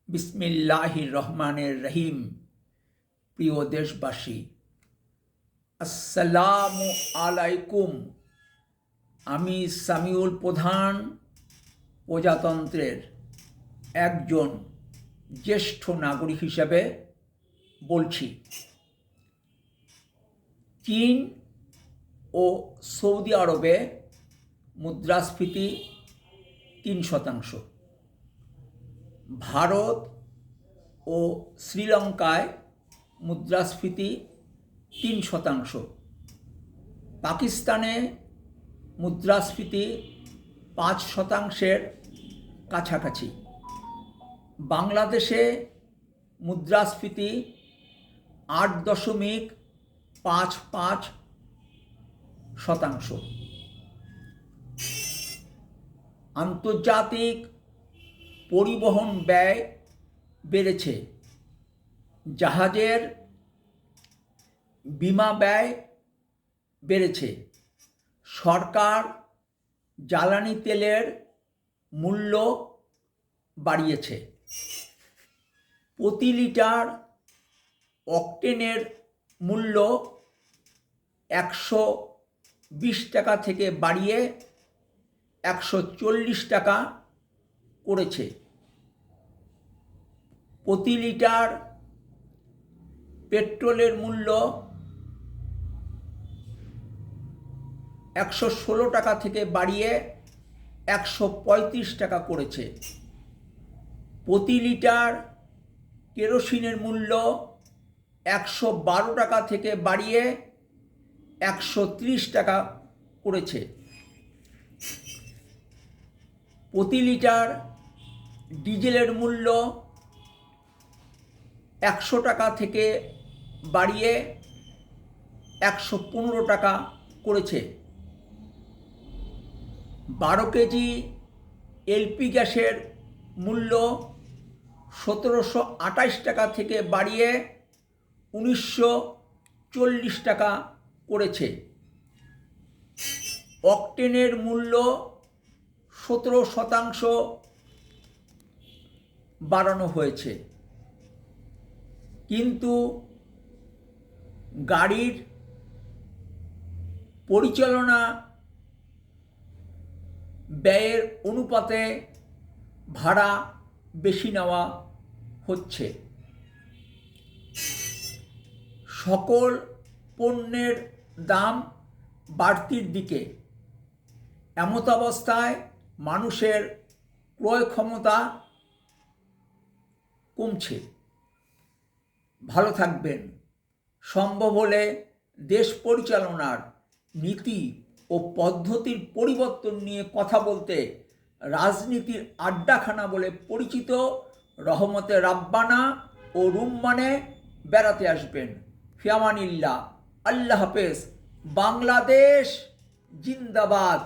বিসমিল্লাহির রহমানির রহিম। প্রিয় দেশবাসী, আসসালামু আলাইকুম। আমি সামিউল প্রধান প্রজাতন্ত্রের একজন জ্যেষ্ঠ নাগরিক হিসেবে বলছি। চীন ও সৌদি আরবে মুদ্রাস্ফীতি 3%, ভারত ও শ্রীলঙ্কায় মুদ্রাস্ফীতি 3%, পাকিস্তানে মুদ্রাস্ফীতি 5%-এর কাছাকাছি, বাংলাদেশে মুদ্রাস্ফীতি 8.55%। আন্তর্জাতিক পরিবহন ব্যয় বেড়েছে, জাহাজের বিমা ব্যয় বেড়েছে, সরকার জ্বালানি তেলের মূল্য বাড়িয়েছে, প্রতি লিটার অকটেনের মূল্য 120 টাকা থেকে বাড়িয়ে 140 টাকা করেছে, প্রতি লিটার পেট্রোলের মূল্য 116 টাকা থেকে বাড়িয়ে 135 টাকা করেছে, প্রতি লিটার কেরোসিনের মূল্য 112 টাকা থেকে বাড়িয়ে 130 টাকা করেছে, প্রতি লিটার ডিজেলের মূল্য 100 টাকা থেকে বাড়িয়ে 115 টাকা করেছে, 12 কেজি এলপি গ্যাসের মূল্য 1728 টাকা থেকে বাড়িয়ে 1940 টাকা করেছে, অকটেনের মূল্য 17% বাড়ানো হয়েছে। কিন্তু গাড়ির পরিচালনা ব্যয়ের অনুপাতে ভাড়া বেশি নেওয়া হচ্ছে। সকল পণ্যের দাম বাড়তির দিকে, এমতাবস্থায় মানুষের ক্রয় ক্ষমতা কমছে। ভালো থাকবেন। সম্ভব হলে দেশ পরিচালনার নীতি ও পদ্ধতির পরিবর্তন নিয়ে কথা বলতে রাজনীতির আড্ডাখানা বলে পরিচিত রহমতে রাব্বানা ও রুম্মানে বেড়াতে আসবেন। ফিয়ামানিল্লাহ। আল্লাহ হাফেজ। বাংলাদেশ জিন্দাবাদ।